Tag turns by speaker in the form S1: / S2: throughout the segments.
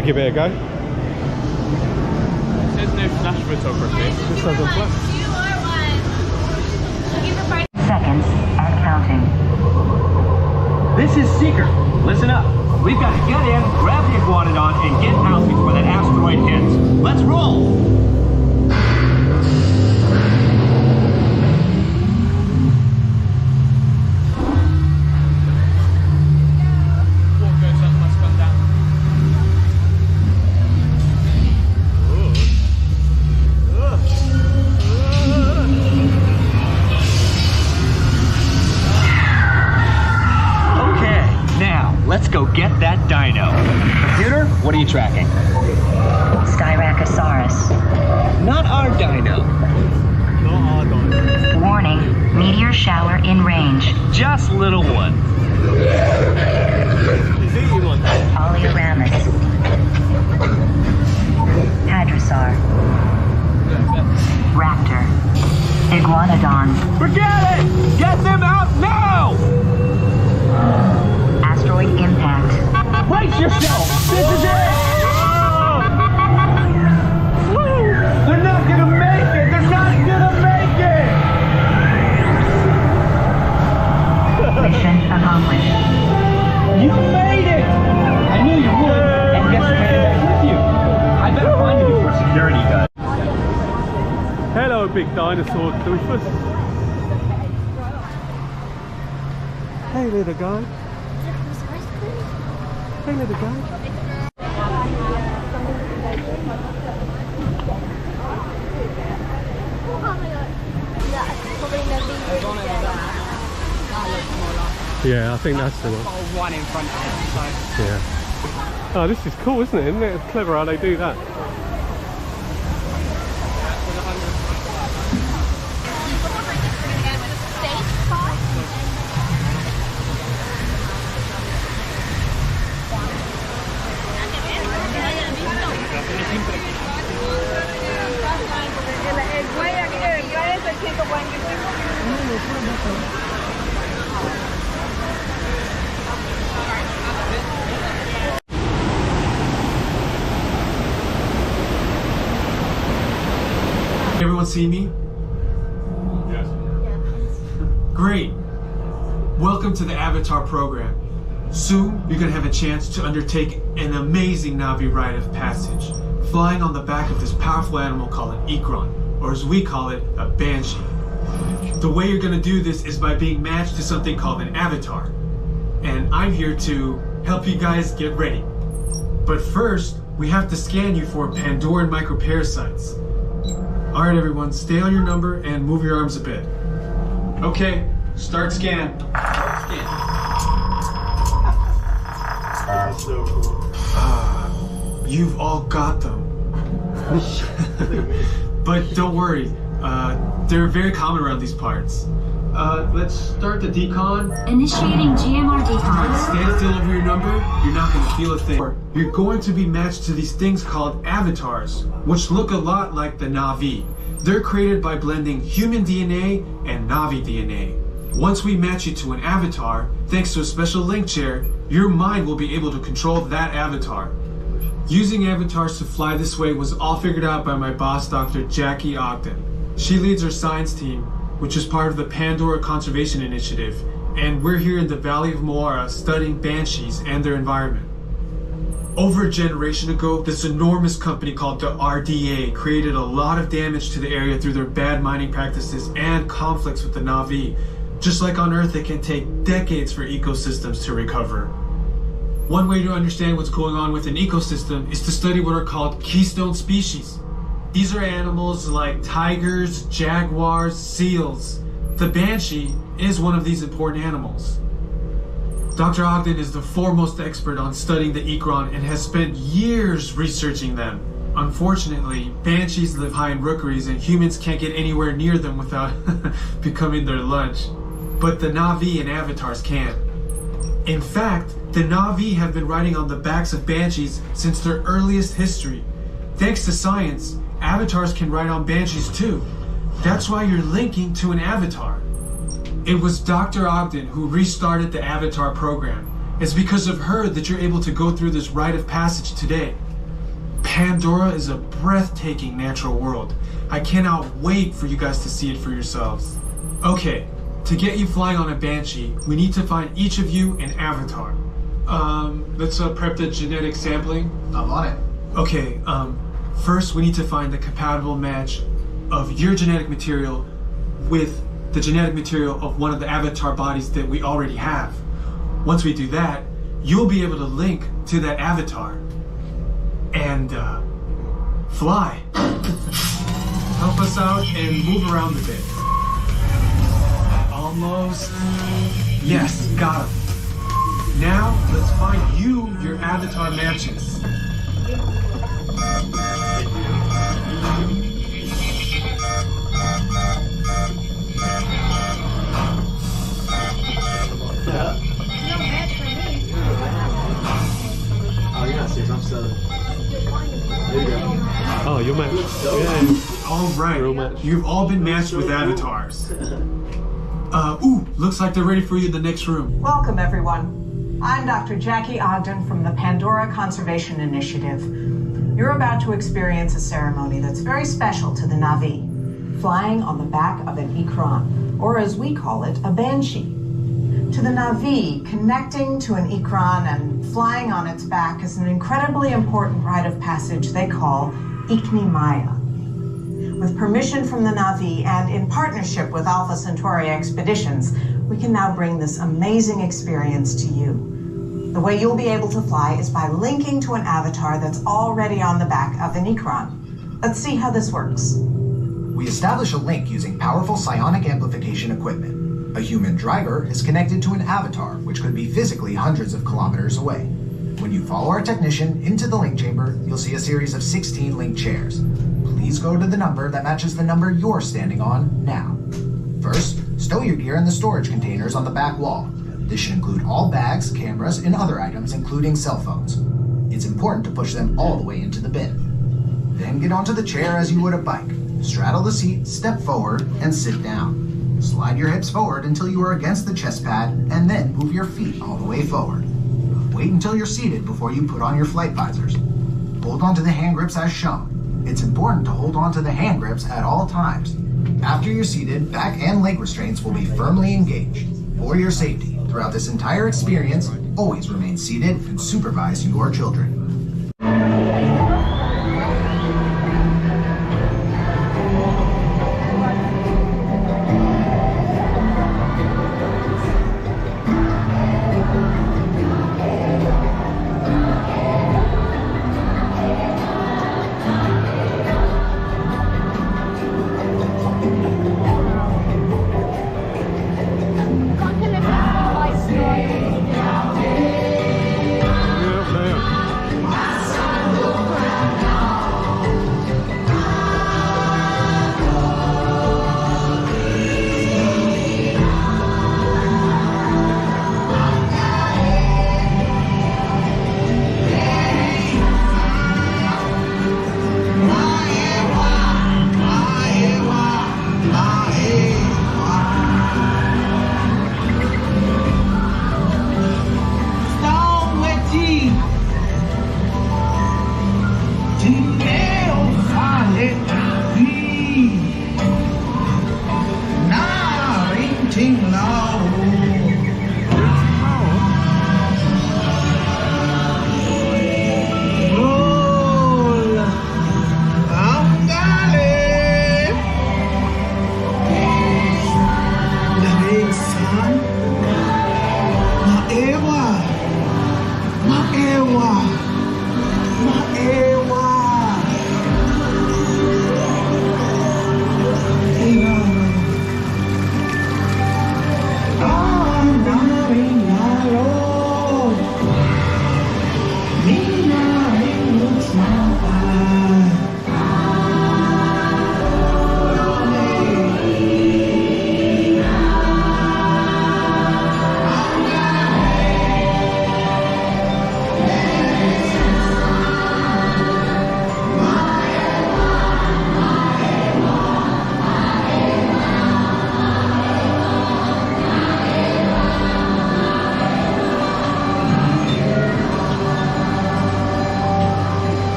S1: Yeah, give it a go.
S2: It says no flash photography.
S1: This doesn't flash.
S3: Seconds and counting.
S4: This is Seeker. Listen up. We've got to get in, grab the iguanodon, and get out before that asteroid hits. Let's roll! Let's go get that dino. Computer, what are you tracking?
S3: Styracosaurus.
S4: Not our dino.
S3: Warning, meteor shower in range.
S4: Just little one.
S3: Oleoramus. Hadrosaur. Raptor. Iguanodon.
S4: Forget it! Get them out now!
S3: Asteroid impact.
S4: Brace yourself! This is it! They're not gonna make it! They're not gonna make it!
S3: Mission accomplished.
S4: You made it! I knew you would, and guess who made it back with you? I better find you before security does.
S1: Hello, big dinosaur doofus. Hey, little guy. Hey, little guy. Yeah, I think that's the one.
S2: One in front of it, so.
S1: Yeah. Oh, this is cool, isn't it? Isn't it clever how they do that?
S5: Everyone see me?
S2: Yes.
S5: Great. Welcome to the Avatar program. Soon, you're gonna have a chance to undertake an amazing Na'vi rite of passage, flying on the back of this powerful animal called an Ikron, or as we call it, a Banshee. The way you're gonna do this is by being matched to something called an avatar. And I'm here to help you guys get ready. But first, we have to scan you for Pandoran microparasites. Alright everyone, stay on your number and move your arms a bit. Okay, start scan.
S2: That's so cool.
S5: You've all got them. But don't worry, they're very common around these parts. Let's start the decon.
S3: Initiating GMR decon.
S5: Stand still over your number, you're not going to feel a thing. You're going to be matched to these things called avatars, which look a lot like the Na'vi. They're created by blending human DNA and Na'vi DNA. Once we match you to an avatar, thanks to a special link chair, your mind will be able to control that avatar. Using avatars to fly this way was all figured out by my boss, Dr. Jackie Ogden. She leads our science team, which is part of the Pandora Conservation Initiative, and we're here in the Valley of Moara studying banshees and their environment. Over a generation ago, this enormous company called the RDA created a lot of damage to the area through their bad mining practices and conflicts with the Na'vi. Just like on Earth, it can take decades for ecosystems to recover. One way to understand what's going on with an ecosystem is to study what are called keystone species. These are animals like tigers, jaguars, seals. The banshee is one of these important animals. Dr. Ogden is the foremost expert on studying the Ikron and has spent years researching them. Unfortunately, banshees live high in rookeries and humans can't get anywhere near them without becoming their lunch. But the Na'vi and avatars can. In fact, the Na'vi have been riding on the backs of banshees since their earliest history. Thanks to science, avatars can ride on banshees too. That's why you're linking to an avatar. It was Dr. Ogden who restarted the Avatar program. It's because of her that you're able to go through this rite of passage today. Pandora is a breathtaking natural world. I cannot wait for you guys to see it for yourselves. Okay, to get you flying on a Banshee, we need to find each of you an avatar. Let's prep the genetic sampling.
S6: I'm on it.
S5: Okay, first we need to find the compatible match of your genetic material with the genetic material of one of the avatar bodies that we already have. Once we do that, you'll be able to link to that avatar and fly. Help us out and move around a bit. Almost. Yes, got him. Now, let's find you your avatar matches.
S6: Oh, you're not serious. I'm selling. There you go.
S1: Oh, you're matched. Yeah.
S5: All right,
S1: Real match.
S5: you've all been matched with avatars. Ooh, looks like they're ready for you in the next room.
S7: Welcome, everyone. I'm Dr. Jackie Ogden from the Pandora Conservation Initiative. You're about to experience a ceremony that's very special to the Na'vi, flying on the back of an Ikran, or as we call it, a Banshee. To the Na'vi, connecting to an Ikran and flying on its back is an incredibly important rite of passage they call Ikni Maya. With permission from the Na'vi and in partnership with Alpha Centauri Expeditions, we can now bring this amazing experience to you. The way you'll be able to fly is by linking to an avatar that's already on the back of an Ikran. Let's see how this works.
S6: We establish a link using powerful psionic amplification equipment. A human driver is connected to an avatar, which could be physically hundreds of kilometers away. When you follow our technician into the link chamber, you'll see a series of 16 link chairs. Please go to the number that matches the number you're standing on now. First, stow your gear in the storage containers on the back wall. This should include all bags, cameras, and other items, including cell phones. It's important to push them all the way into the bin. Then get onto the chair as you would a bike. Straddle the seat, step forward, and sit down. Slide your hips forward until you are against the chest pad, and then move your feet all the way forward. Wait until you're seated before you put on your flight visors. Hold onto the hand grips as shown. It's important to hold onto the hand grips at all times. After you're seated, back and leg restraints will be firmly engaged. For your safety, throughout this entire experience, always remain seated and supervise your children.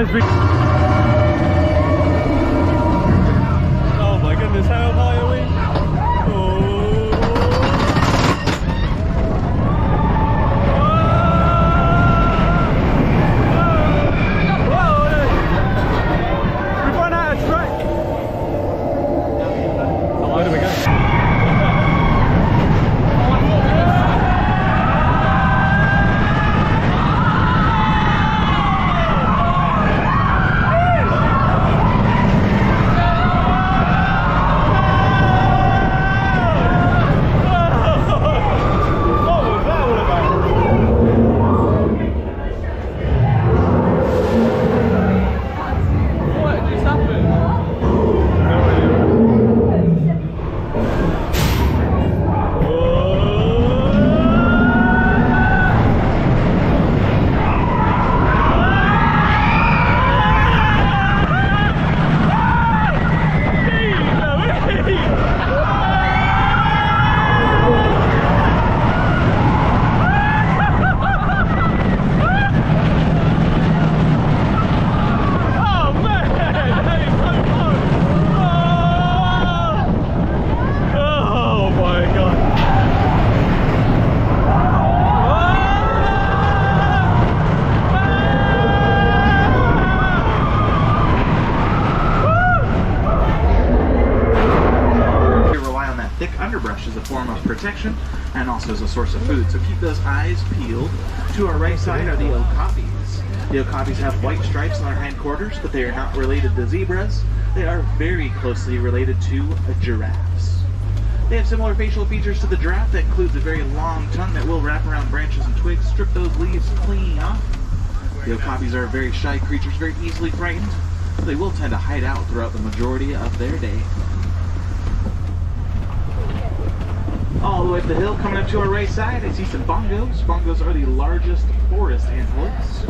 S1: Guys, oh my goodness, how high are we?
S8: Underbrush is a form of protection and also as a source of food, so keep those eyes peeled. To our right side are the okapis. The okapis have white stripes on their hindquarters, but they are not related to zebras. They are very closely related to giraffes. They have similar facial features to the giraffe. That includes a very long tongue that will wrap around branches and twigs, strip those leaves clean off. The okapis are very shy creatures, very easily frightened, so they will tend to hide out throughout the majority of their day. All the way up the hill, coming up to our right side, I see some bongos. Bongos are the largest forest antelopes,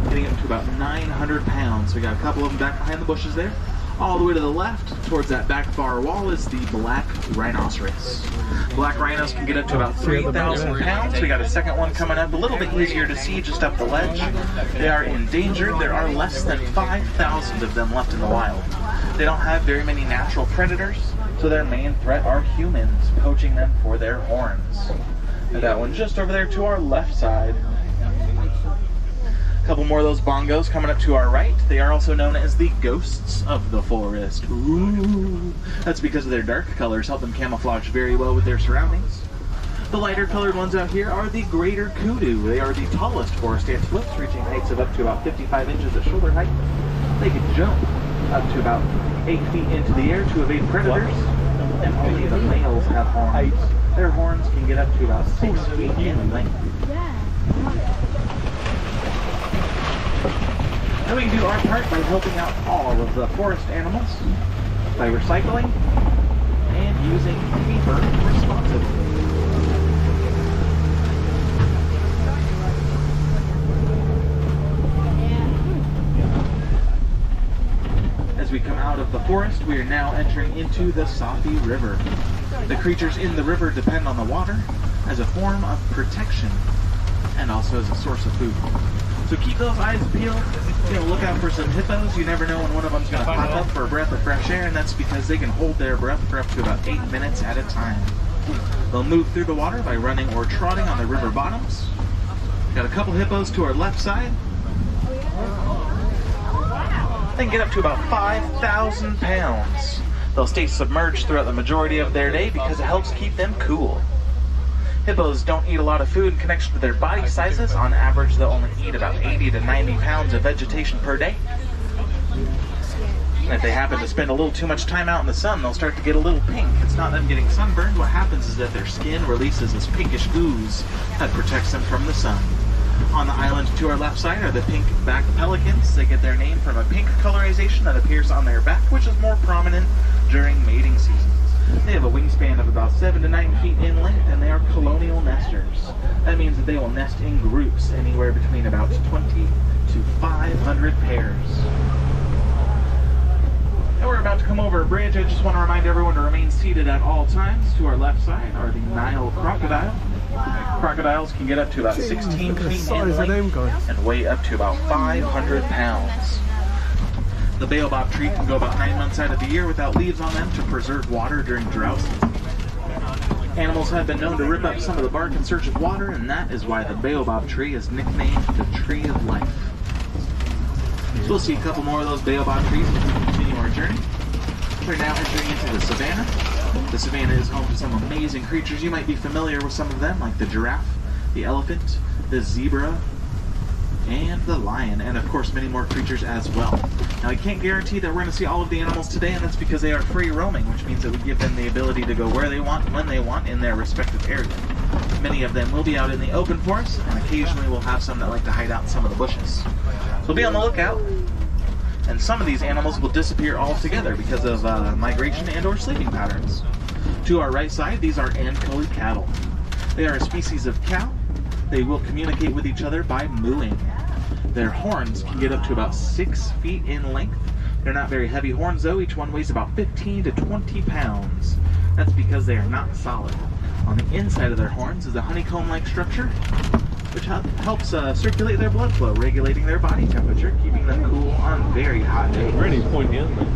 S8: getting up to about 900 pounds. So we got a couple of them back behind the bushes there. All the way to the left, towards that back far wall, is the black rhinoceros. Black rhinos can get up to about 3,000 pounds. We got a second one coming up, a little bit easier to see just up the ledge. They are endangered. There are less than 5,000 of them left in the wild. They don't have very many natural predators, so their main threat are humans, poaching them for their horns. And that one just over there to our left side. A couple more of those bongos coming up to our right. They are also known as the ghosts of the forest. Ooh. That's because of their dark colors, help them camouflage very well with their surroundings. The lighter colored ones out here are the greater kudu. They are the tallest forest antelopes, reaching heights of up to about 55 inches at shoulder height. They can jump up to about 8 feet into the air to evade predators, and only the males have horns. Their horns can get up to about 6 feet in length. And we can do our part by helping out all of the forest animals by recycling and using paper responsibly. As we come out of the forest, we are now entering into the Safi River. The creatures in the river depend on the water as a form of protection and also as a source of food. So keep those eyes peeled. Look out for some hippos. You never know when one of them's going to pop up for a breath of fresh air, and that's because they can hold their breath for up to about 8 minutes at a time. They'll move through the water by running or trotting on the river bottoms. Got a couple hippos to our left side. They can get up to about 5,000 pounds. They'll stay submerged throughout the majority of their day because it helps keep them cool. Hippos don't eat a lot of food in connection to their body sizes. On average, they'll only eat about 80 to 90 pounds of vegetation per day. And if they happen to spend a little too much time out in the sun, they'll start to get a little pink. It's not them getting sunburned. What happens is that their skin releases this pinkish ooze that protects them from the sun. On the island to our left side are the pink-backed pelicans. They get their name from a pink colorization that appears on their back, which is more prominent during mating seasons. They have a wingspan of about 7 to 9 feet in length, and they are colonial nesters. That means that they will nest in groups anywhere between about 20 to 500 pairs. And we're about to come over a bridge. I just want to remind everyone to remain seated at all times. To our left side are the Nile crocodile. Crocodiles can get up to about 16 feet in length and weigh up to about 500 pounds. The baobab tree can go about 9 months out of the year without leaves on them to preserve water during drought season. Animals have been known to rip up some of the bark in search of water, and that is why the baobab tree is nicknamed the Tree of Life. So we'll see a couple more of those baobab trees as we continue our journey. We're now entering into the savannah. The savannah is home to some amazing creatures. You might be familiar with some of them, like the giraffe, the elephant, the zebra, and the lion, and of course many more creatures as well. Now I can't guarantee that we're going to see all of the animals today, and that's because they are free roaming, which means that we give them the ability to go where they want, when they want, in their respective area. Many of them will be out in the open for us, and occasionally we'll have some that like to hide out in some of the bushes. So be on the lookout, and some of these animals will disappear altogether because of migration and or sleeping patterns. To our right side, these are Ankoli cattle. They are a species of cow. They will communicate with each other by mooing. Their horns can get up to about 6 feet in length. They're not very heavy horns though. Each one weighs about 15 to 20 pounds. That's because they are not solid. On the inside of their horns is a honeycomb-like structure, which helps circulate their blood flow, regulating their body temperature, keeping them cool on very hot days.
S1: Really pointy, isn't it?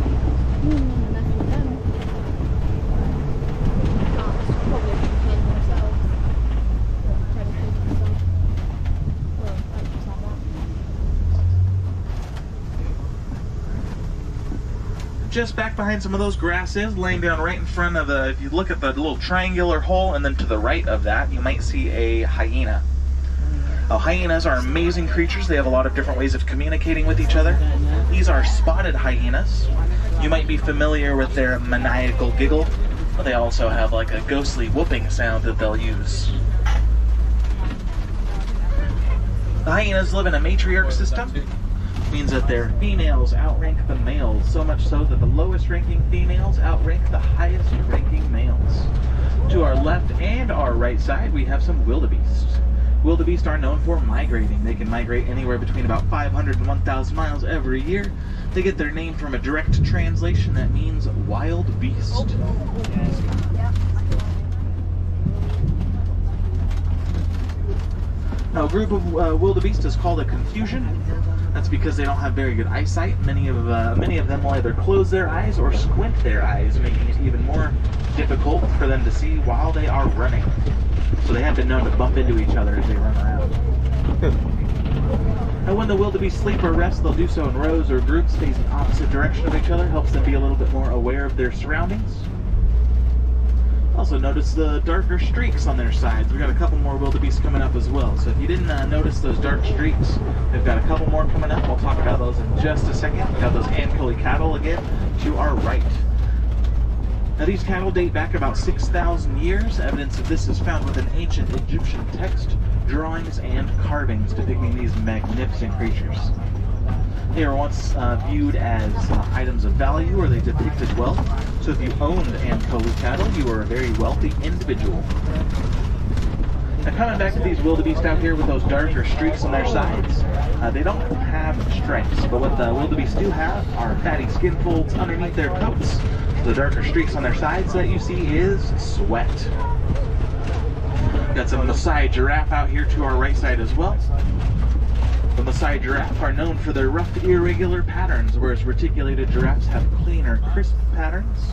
S8: Just back behind some of those grasses, laying down right in front of if you look at the little triangular hole, and then to the right of that, you might see a hyena. Hyenas are amazing creatures. They have a lot of different ways of communicating with each other. These are spotted hyenas. You might be familiar with their maniacal giggle, but they also have like a ghostly whooping sound that they'll use. The hyenas live in a matriarch system. Means that their females outrank the males, so much so that the lowest ranking females outrank the highest ranking males. To our left and our right side, we have some wildebeest. Wildebeest are known for migrating. They can migrate anywhere between about 500 and 1,000 miles every year. They get their name from a direct translation that means wild beast. Now, a group of wildebeest is called a confusion. That's because they don't have very good eyesight. Many of them will either close their eyes or squint their eyes, making it even more difficult for them to see while they are running. So they have been known to bump into each other as they run around. And when the wildebeest sleep or rest, they'll do so in rows or groups facing opposite direction of each other. Helps them be a little bit more aware of their surroundings. Also notice the darker streaks on their sides. We've got a couple more wildebeest coming up as well. So if you didn't notice those dark streaks, we've got a couple more coming up. We'll talk about those in just a second. We've got those Ankoli cattle again to our right. Now these cattle date back about 6,000 years. Evidence of this is found within ancient Egyptian text, drawings, and carvings depicting these magnificent creatures. They were once viewed as items of value, or they depicted wealth. So if you owned Ankoli cattle, you were a very wealthy individual. Now coming back to these wildebeest out here with those darker streaks on their sides, they don't have stripes, but what the wildebeest do have are fatty skin folds underneath their coats. The darker streaks on their sides that you see is sweat. Got some Maasai giraffe out here to our right side as well. The Maasai giraffe are known for their rough, irregular patterns, whereas reticulated giraffes have cleaner, crisp patterns.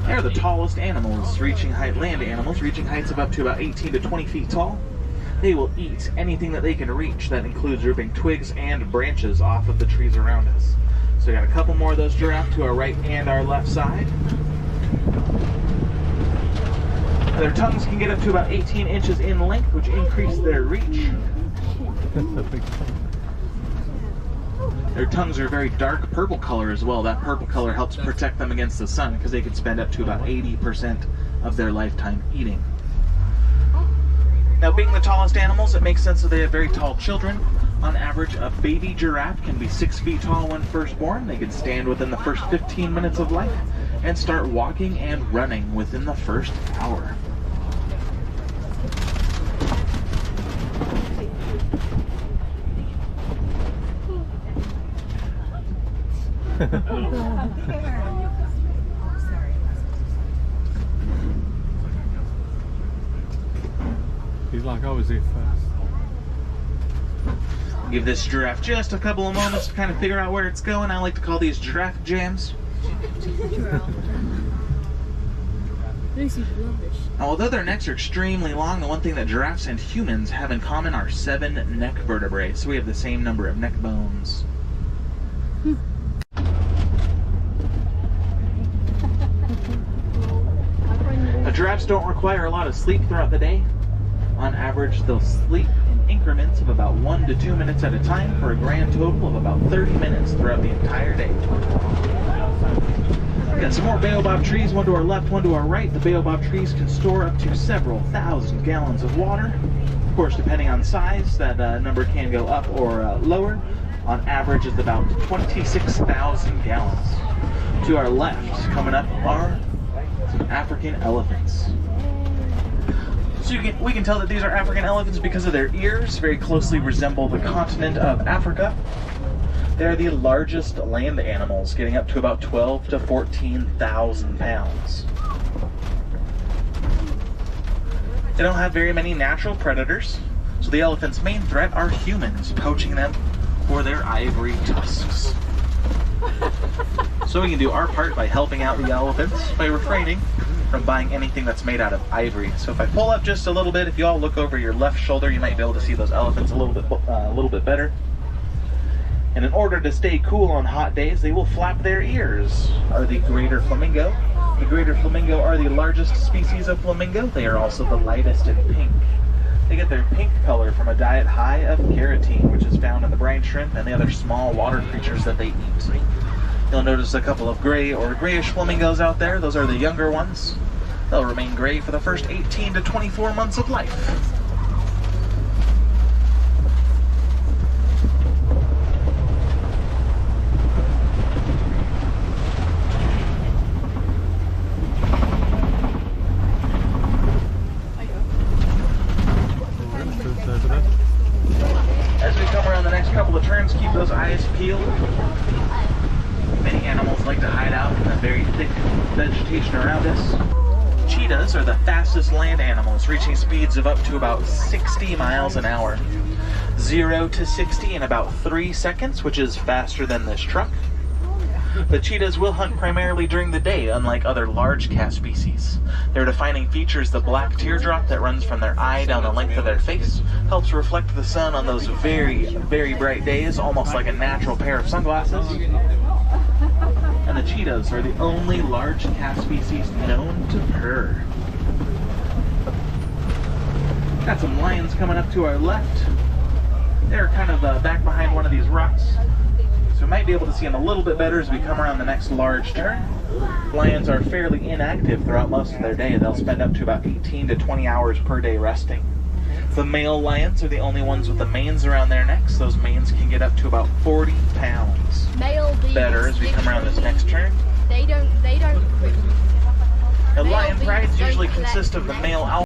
S8: They are the tallest animals, land animals, reaching heights of up to about 18 to 20 feet tall. They will eat anything that they can reach. That includes ripping twigs and branches off of the trees around us. So we got a couple more of those giraffe to our right and our left side. Their tongues can get up to about 18 inches in length, which increase their reach. Their tongues are very dark purple color as well. That purple color helps protect them against the sun because they can spend up to about 80% of their lifetime eating. Now, being the tallest animals, it makes sense that they have very tall children. On average, a baby giraffe can be 6 feet tall when first born. They can stand within the first 15 minutes of life and start walking and running within the first hour.
S1: He's like, I was here first.
S8: Give this giraffe just a couple of moments to kind of figure out where it's going. I like to call these giraffe jams. Now, although their necks are extremely long, the one thing that giraffes and humans have in common are 7 neck vertebrae. So we have the same number of neck bones. Giraffes don't require a lot of sleep throughout the day. On average, they'll sleep in increments of about 1 to 2 minutes at a time for a grand total of about 30 minutes throughout the entire day. Got some more baobab trees, one to our left, one to our right. The baobab trees can store up to several thousand gallons of water. Of course, depending on size, that number can go up or lower. On average, it's about 26,000 gallons. To our left, coming up are some African elephants. So we can tell that these are African elephants because of their ears, very closely resemble the continent of Africa. They're the largest land animals, getting up to about 12 to 14,000 pounds. They don't have very many natural predators, so the elephant's main threat are humans, poaching them for their ivory tusks. So we can do our part by helping out the elephants by refraining from buying anything that's made out of ivory. So if I pull up just a little bit, if you all look over your left shoulder, you might be able to see those elephants a little bit better. And in order to stay cool on hot days, they will flap their ears. Are the greater flamingo. The greater flamingo are the largest species of flamingo. They are also the lightest in pink. They get their pink color from a diet high of carotene, which is found in the brine shrimp and the other small water creatures that they eat. You'll notice a couple of gray or grayish flamingos out there. Those are the younger ones. They'll remain gray for the first 18 to 24 months of life. As we come around the next couple of turns, keep those eyes peeled. Many animals like to hide out in the very thick vegetation around us. Cheetahs are the fastest land animals, reaching speeds of up to about 60 miles an hour. 0 to 60 in about 3 seconds, which is faster than this truck. The cheetahs will hunt primarily during the day, unlike other large cat species. Their defining feature is the black teardrop that runs from their eye down the length of their face, helps reflect the sun on those very, very bright days, almost like a natural pair of sunglasses. And the cheetahs are the only large cat species known to purr. Got some lions coming up to our left. They're kind of back behind one of these rocks. So we might be able to see them a little bit better as we come around the next large turn. Lions are fairly inactive throughout most of their day. They'll spend up to about 18 to 20 hours per day resting. The male lions are the only ones with the manes around their necks. Those manes can get up to about 40 pounds. Better as we come around this next turn.
S9: They don't.
S8: The lion prides usually consist of the male alpha.